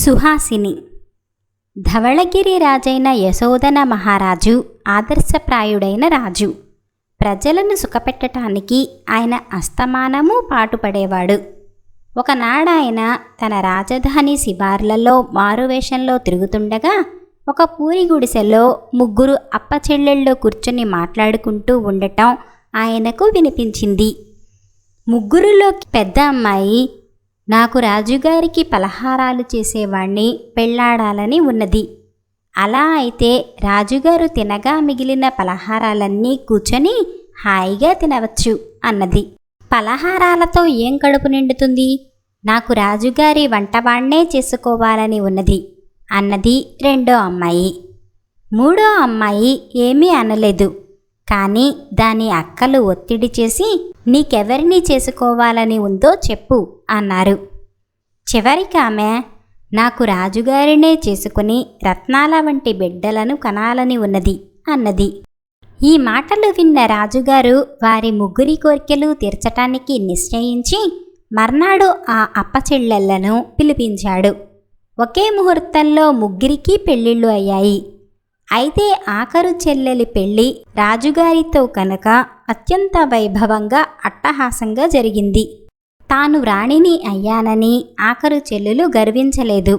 సుహాసిని. ధవళగిరి రాజైన యశోధన మహారాజు ఆదర్శప్రాయుడైన రాజు. ప్రజలను సుఖపెట్టడానికి ఆయన అస్తమానము పాటుపడేవాడు. ఒకనాడాయన తన రాజధాని శివార్లలో మారువేషంలో తిరుగుతుండగా ఒక పూరి గుడిసెలో ముగ్గురు అప్పచెల్లెళ్ళు కూర్చొని మాట్లాడుకుంటూ ఉండటం ఆయనకు వినిపించింది. ముగ్గురులో పెద్ద అమ్మాయి, నాకు రాజుగారికి పలహారాలు చేసేవాణ్ణి పెళ్లాడాలని ఉన్నది. అలా అయితే రాజుగారు తినగా మిగిలిన పలహారాలన్నీ కూర్చొని హాయిగా తినవచ్చు అన్నది. పలహారాలతో ఏం కడుపు నిండుతుంది? నాకు రాజుగారి వంటవాణ్ణే చేసుకోవాలని ఉన్నది అన్నది రెండో అమ్మాయి. మూడో అమ్మాయి ఏమీ అనలేదు. కానీ దాని అక్కలు ఒత్తిడి చేసి నీకెవరిని చేసుకోవాలని ఉందో చెప్పు అన్నారు. చివరికి ఆమె నాకు రాజుగారినే చేసుకుని రత్నాల వంటి బిడ్డలను కనాలని ఉన్నది అన్నది. ఈ మాటలు విన్న రాజుగారు వారి ముగ్గురి కోరికలు తీర్చటానికి నిశ్చయించి మర్నాడు ఆ అప్పచెల్లెళ్లను పిలిపించాడు. ఒకే ముహూర్తంలో ముగ్గురికి పెళ్ళిళ్ళు అయ్యాయి. అయితే ఆఖరు చెల్లెలి పెళ్ళి రాజుగారితో కనుక అత్యంత వైభవంగా అట్టహాసంగా జరిగింది. తాను రాణిని అయ్యానని ఆఖరు చెల్లెలు గర్వించలేదు.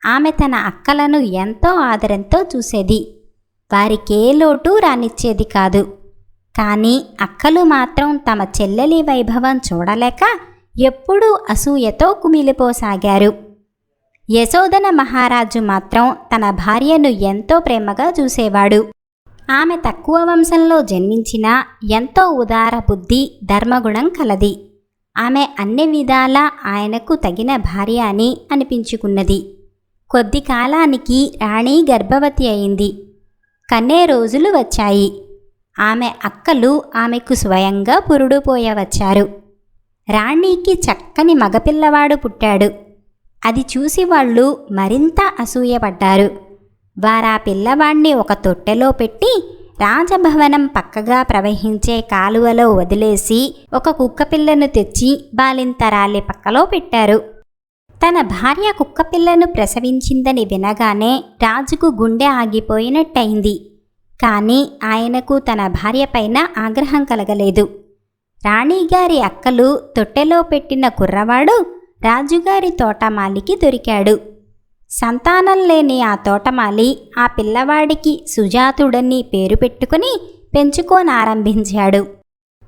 ఆమె తన అక్కలను ఎంతో ఆదరంతో చూసేది. వారికే లోటు రానిచ్చేది కాదు. కానీ అక్కలు మాత్రం తమ చెల్లెలి వైభవం చూడలేక ఎప్పుడూ అసూయతో కుమిలిపోసాగారు. యశోధన మహారాజు మాత్రం తన భార్యను ఎంతో ప్రేమగా చూసేవాడు. ఆమె తక్కువ వంశంలో జన్మించినా ఎంతో ఉదార బుద్ధి, ధర్మగుణం కలది. ఆమె అన్ని విధాలా ఆయనకు తగిన భార్య అని అనిపించుకున్నది. కొద్ది కాలానికి రాణి గర్భవతి అయింది. కన్నే రోజులు వచ్చాయి. ఆమె అక్కలు ఆమెకు స్వయంగా పురుడు పోయవచ్చారు. రాణికి చక్కని మగపిల్లవాడు పుట్టాడు. అది చూసి వాళ్ళు మరింత అసూయపడ్డారు. వారా పిల్లవాణ్ణి ఒక తొట్టెలో పెట్టి రాజభవనం పక్కగా ప్రవహించే కాలువలో వదిలేసి ఒక కుక్కపిల్లను తెచ్చి బాలింతరాలి పక్కలో పెట్టారు. తన భార్య కుక్కపిల్లను ప్రసవించిందని వినగానే రాజుకు గుండె ఆగిపోయినట్టయింది. కానీ ఆయనకు తన భార్య పైన ఆగ్రహం కలగలేదు. రాణిగారి అక్కలు తొట్టెలో పెట్టిన కుర్రవాడు రాజుగారి తోటమాలికి దొరికాడు. సంతానం లేని ఆ తోటమాలి ఆ పిల్లవాడికి సుజాతుడని పేరు పెట్టుకుని పెంచుకోనారంభించాడు.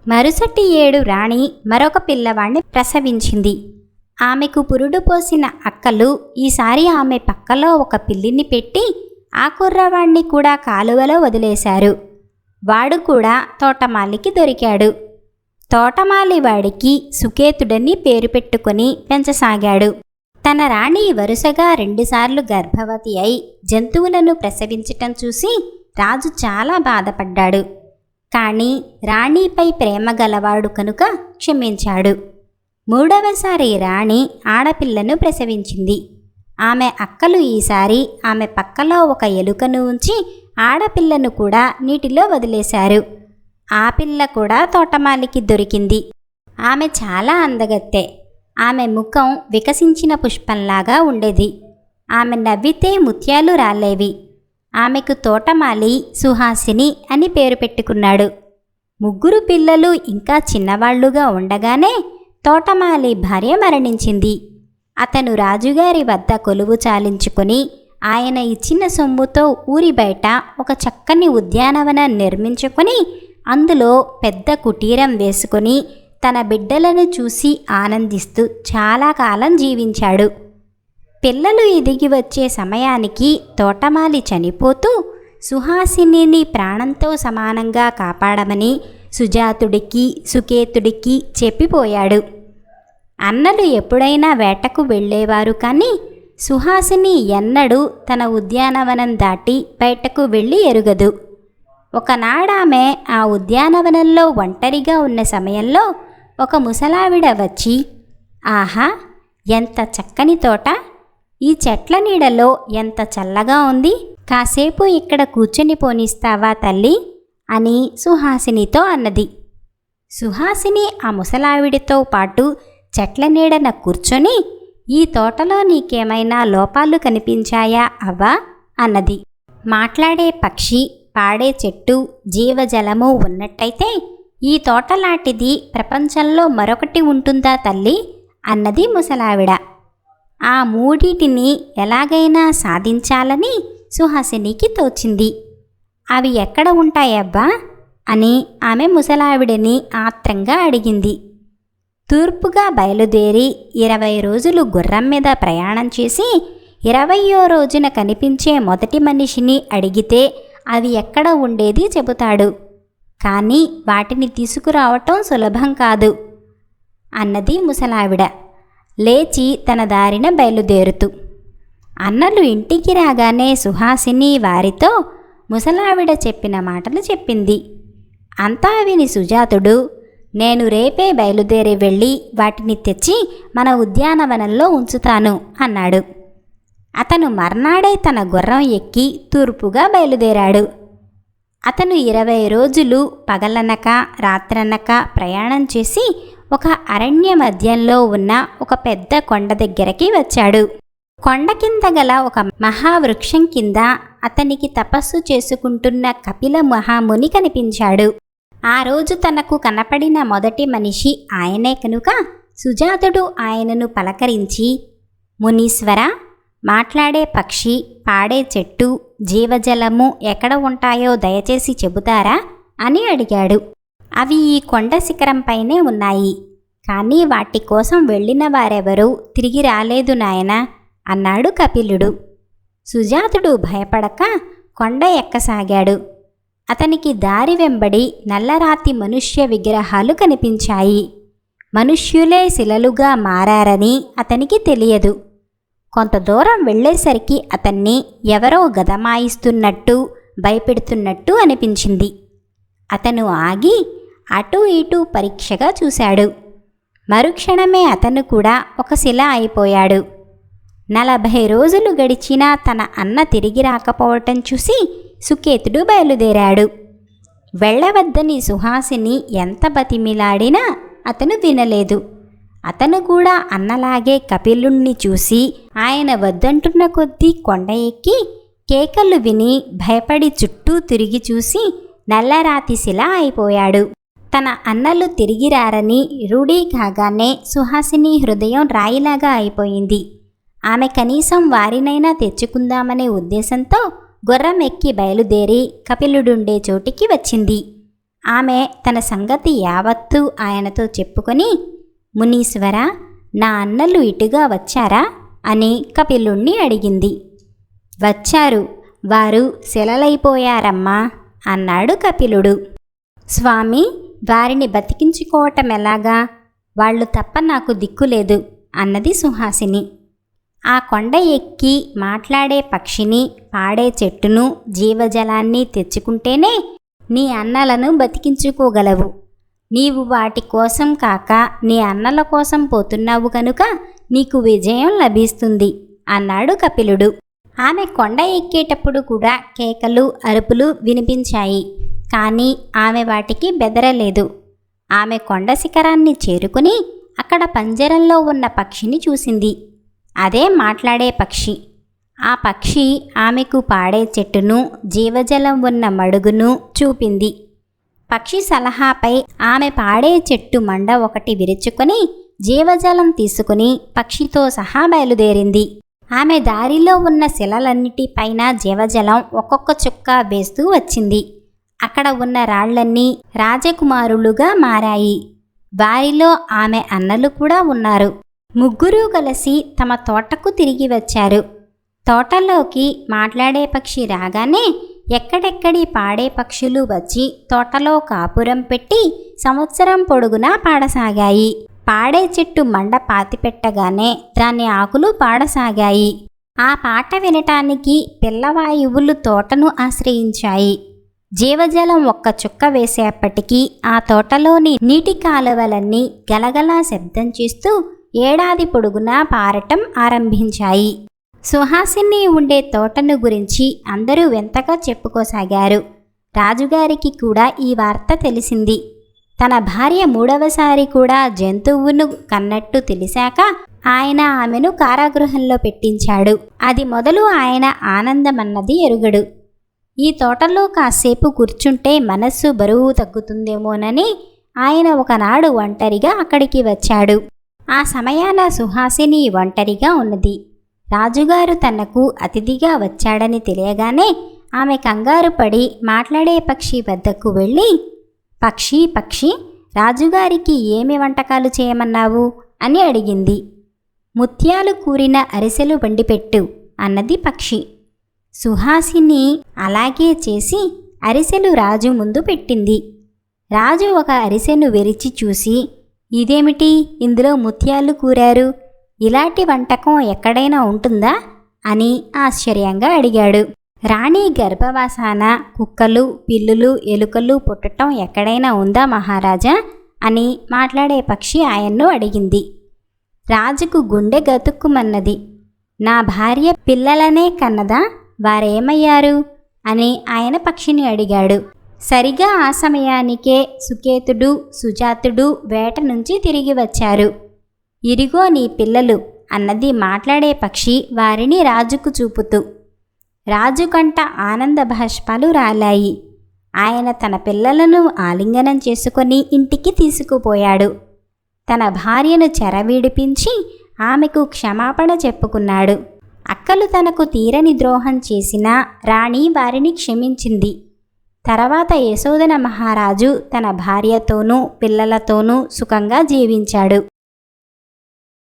మరుసటి ఏడు రాణి మరొక పిల్లవాడిని ప్రసవించింది. ఆమెకు పురుడు పోసిన అక్కలు ఈసారి ఆమె పక్కలో ఒక పిల్లిని పెట్టి ఆ కుర్రవాణ్ణి కూడా కాలువలో వదిలేశారు. వాడు కూడా తోటమాలికి దొరికాడు. తోటమాలి వాడికి సుకేతుడని పేరు పెట్టుకుని పెంచసాగాడు. తన రాణి వరుసగా 2 సార్లు గర్భవతి అయి జంతువులను ప్రసవించటం చూసి రాజు చాలా బాధపడ్డాడు. కానీ రాణిపై ప్రేమ గలవాడు కనుక క్షమించాడు. 3వసారి రాణి ఆడపిల్లను ప్రసవించింది. ఆమె అక్కలు ఈసారి ఆమె పక్కలో ఒక ఎలుకను ఉంచి ఆడపిల్లను కూడా నీటిలో వదిలేశారు. ఆ పిల్ల కూడా తోటమాలికి దొరికింది. ఆమె చాలా అందగత్తె. ఆమె ముఖం వికసించిన పుష్పంలాగా ఉండేది. ఆమె నవ్వితే ముత్యాలు రాలేవి. ఆమెకు తోటమాలి సుహాసిని అని పేరు పెట్టుకున్నాడు. ముగ్గురు పిల్లలు ఇంకా చిన్నవాళ్లుగా ఉండగానే తోటమాలి భార్య మరణించింది. అతను రాజుగారి వద్ద కొలువు చాలించుకొని ఆయన ఇచ్చిన సొమ్ముతో ఊరి బయట ఒక చక్కని ఉద్యానవనం నిర్మించుకొని అందులో పెద్ద కుటీరం వేసుకొని తన బిడ్డలను చూసి ఆనందిస్తూ చాలా కాలం జీవించాడు. పిల్లలు ఎదిగి వచ్చే సమయానికి తోటమాలి చనిపోతూ సుహాసినిని ప్రాణంతో సమానంగా కాపాడమని సుజాతుడికి, సుకేతుడికి చెప్పిపోయాడు. అన్నలు ఎప్పుడైనా వేటకు వెళ్ళేవారు. కానీ సుహాసిని ఎన్నడూ తన ఉద్యానవనం దాటి బయటకు వెళ్ళి ఎరుగదు. ఒకనాడామె ఆ ఉద్యానవనంలో ఒంటరిగా ఉన్న సమయంలో ఒక ముసలావిడ వచ్చి, ఆహా, ఎంత చక్కని తోట! ఈ చెట్ల నీడలో ఎంత చల్లగా ఉంది! కాసేపు ఇక్కడ కూర్చొని పోనిస్తావా తల్లి అని సుహాసినితో అన్నది. సుహాసిని ఆ ముసలావిడితో పాటు చెట్ల నీడన కూర్చొని ఈ తోటలో నీకేమైనా లోపాలు కనిపించాయా అవ్వా అన్నది. మాట్లాడే పక్షి, పాడే చెట్టు, జీవజలము ఉన్నట్టయితే ఈ తోటలాంటిది ప్రపంచంలో మరొకటి ఉంటుందా తల్లి అన్నది ముసలావిడ. ఆ మూడిటిని ఎలాగైనా సాధించాలని సుహాసినికి తోచింది. అవి ఎక్కడ ఉంటాయబ్బా అని ఆమె ముసలావిడని ఆత్రంగా అడిగింది. తూర్పుగా బయలుదేరి 20 రోజులు గుర్రం మీద ప్రయాణం చేసి 20వ రోజున కనిపించే మొదటి మనిషిని అడిగితే అవి ఎక్కడ ఉండేది చెబుతాడు. కానీ వాటిని తీసుకురావటం సులభం కాదు అన్నది ముసలావిడ లేచి తన దారిన బయలుదేరుతూ. అన్నలు ఇంటికి రాగానే సుహాసిని వారితో ముసలావిడ చెప్పిన మాటలు చెప్పింది. అంతా విని సుజాతుడు, నేను రేపే బయలుదేరి వెళ్ళి వాటిని తెచ్చి మన ఉద్యానవనంలో ఉంచుతాను అన్నాడు. అతను మర్నాడే తన గుర్రం ఎక్కి తూర్పుగా బయలుదేరాడు. అతను 20 రోజులు పగలనక రాత్రనక ప్రయాణం చేసి ఒక అరణ్య మధ్యంలో ఉన్న ఒక పెద్ద కొండ దగ్గరికి వచ్చాడు. కొండ కింద గల ఒక మహావృక్షం కింద అతనికి తపస్సు చేసుకుంటున్న కపిల మహాముని కనిపించాడు. ఆ రోజు తనకు కనపడిన మొదటి మనిషి ఆయనే కనుక సుజాతుడు ఆయనను పలకరించి, మునీశ్వర, మాట్లాడే పక్షి, పాడే చెట్టు, జీవజలము ఎక్కడ ఉంటాయో దయచేసి చెబుతారా అని అడిగాడు. అవి ఈ కొండ శిఖరంపైనే ఉన్నాయి, కానీ వాటి కోసం వెళ్ళిన వారెవరూ తిరిగి రాలేదు నాయనా అన్నాడు కపిలుడు. సుజాతుడు భయపడక కొండ ఎక్కసాగాడు. అతనికి దారి వెంబడి నల్లరాతి మనుష్య విగ్రహాలు కనిపించాయి. మనుష్యులే శిలలుగా మారారని అతనికి తెలియదు. కొంత దూరం వెళ్ళేసరికి అతన్ని ఎవరో గదమాయిస్తున్నట్టు భయపెడుతున్నట్టు అనిపించింది. అతను ఆగి అటూ ఇటూ పరీక్షగా చూశాడు. మరుక్షణమే అతను కూడా ఒక శిల అయిపోయాడు. 40 రోజులు గడిచినా తన అన్న తిరిగి రాకపోవటం చూసి సుకేతుడు బయలుదేరాడు. వెళ్ళవద్దని సుహాసిని ఎంత బతిమిలాడినా అతను వినలేదు. అతను కూడా అన్నలాగే కపిలుణ్ణి చూసి ఆయన వద్దంటున్న కొద్దీ కొండ ఎక్కి కేకలు విని భయపడి చుట్టూ తిరిగి చూసి నల్లరాతి శిల అయిపోయాడు. తన అన్నలు తిరిగి రారని రూఢీ కాగానే సుహాసిని హృదయం రాయిలాగా అయిపోయింది. ఆమె కనీసం వారినైనా తెచ్చుకుందామనే ఉద్దేశంతో గుర్రం ఎక్కి బయలుదేరి కపిలుడుండే చోటికి వచ్చింది. ఆమె తన సంగతి యావత్తూ ఆయనతో చెప్పుకొని, మునీశ్వర, నా అన్నలు ఇటుగా వచ్చారా అని కపిలుణ్ణి అడిగింది. వచ్చారు, వారు శిలలైపోయారమ్మా అన్నాడు కపిలుడు. స్వామి, వారిని బతికించుకోవటం ఎలాగా? వాళ్ళు తప్ప నాకు దిక్కులేదు అన్నది సుహాసిని. ఆ కొండ ఎక్కి మాట్లాడే పక్షిని, పాడే చెట్టును, జీవజలాన్ని తెచ్చుకుంటేనే నీ అన్నలను బతికించుకోగలవు. నీవు వాటి కోసం కాక నీ అన్నల కోసం పోతున్నావు కనుక నీకు విజయం లభిస్తుంది అన్నాడు కపిలుడు. ఆమె కొండ ఎక్కేటప్పుడు కూడా కేకలు, అరుపులు వినిపించాయి. కానీ ఆమె వాటికి బెదరలేదు. ఆమె కొండ శిఖరాన్ని చేరుకుని అక్కడ పంజరంలో ఉన్న పక్షిని చూసింది. అదే మాట్లాడే పక్షి. ఆ పక్షి ఆమెకు పాడే చెట్టును, జీవజలం ఉన్న మడుగును చూపింది. పక్షి సలహాపై ఆమె పాడే చెట్టు మండ ఒకటి విరుచుకొని జీవజలం తీసుకుని పక్షితో సహా బయలుదేరింది. ఆమె దారిలో ఉన్న శిలలన్నిటిపైన జీవజలం ఒక్కొక్క చుక్క వేస్తూ వచ్చింది. అక్కడ ఉన్న రాళ్లన్నీ రాజకుమారులుగా మారాయి. వారిలో ఆమె అన్నలు కూడా ఉన్నారు. ముగ్గురూ కలిసి తమ తోటకు తిరిగి వచ్చారు. తోటలోకి మాట్లాడే పక్షి రాగానే ఎక్కడెక్కడి పాడే పక్షులు వచ్చి తోటలో కాపురం పెట్టి సంవత్సరం పొడుగునా పాడసాగాయి. పాడే చెట్టు మండ పాతిపెట్టగానే దాని ఆకులు పాడసాగాయి. ఆ పాట వినటానికి పిల్లవాయువులు తోటను ఆశ్రయించాయి. జీవజలం ఒక్క చుక్క వేసేపటికి ఆ తోటలోని నీటి కాలువలన్నీ గలగలా శబ్దం చేస్తూ ఏడాది పొడుగునా పారటం ఆరంభించాయి. సుహాసిని ఉండే తోటను గురించి అందరూ వింతగా చెప్పుకోసాగారు. రాజుగారికి కూడా ఈ వార్త తెలిసింది. తన భార్య 3వసారి కూడా జంతువును కన్నట్టు తెలిసాక ఆయన ఆమెను కారాగృహంలో పెట్టించాడు. అది మొదలు ఆయన ఆనందమన్నది ఎరుగడు. ఈ తోటలో కాసేపు కూర్చుంటే మనస్సు బరువు తగ్గుతుందేమోనని ఆయన ఒకనాడు ఒంటరిగా అక్కడికి వచ్చాడు. ఆ సమయాన సుహాసిని ఒంటరిగా ఉన్నది. రాజుగారు తనకు అతిథిగా వచ్చాడని తెలియగానే ఆమె కంగారు పడి మాట్లాడే పక్షి వద్దకు వెళ్ళి, పక్షి పక్షి, రాజుగారికి ఏమి వంటకాలు చేయమన్నావు అని అడిగింది. ముత్యాలు కూరిన అరిసెలు వండిపెట్టు అన్నది పక్షి. సుహాసిని అలాగే చేసి అరిసెలు రాజు ముందు పెట్టింది. రాజు ఒక అరిసెను విరిచి చూసి, ఇదేమిటి, ఇందులో ముత్యాలు కూరారు, ఇలాంటి వంటకం ఎక్కడైనా ఉంటుందా అని ఆశ్చర్యంగా అడిగాడు. రాణి గర్భవాసాన కుక్కలు, పిల్లులు, ఎలుకలు పుట్టటం ఎక్కడైనా ఉందా మహారాజా అని మాట్లాడే పక్షి ఆయన్ను అడిగింది. రాజుకు గుండె గతుక్కుమన్నది. నా భార్య పిల్లలనే కన్నదా, వారేమయ్యారు అని ఆయన పక్షిని అడిగాడు. సరిగా ఆ సమయానికే సుకేతుడు, సుజాతుడు వేట నుంచి తిరిగి వచ్చారు. ఇరిగో నీ పిల్లలు అన్నది మాట్లాడే పక్షి వారిని రాజుకు చూపుతూ. రాజు కంట ఆనంద బాష్పాలు రాలాయి. ఆయన తన పిల్లలను ఆలింగనం చేసుకొని ఇంటికి తీసుకుపోయాడు. తన భార్యను చెరవిడిపించి ఆమెకు క్షమాపణ చెప్పుకున్నాడు. అక్కలు తనకు తీరని ద్రోహం చేసినా రాణి వారిని క్షమించింది. తర్వాత యశోధన మహారాజు తన భార్యతోనూ పిల్లలతోనూ సుఖంగా జీవించాడు.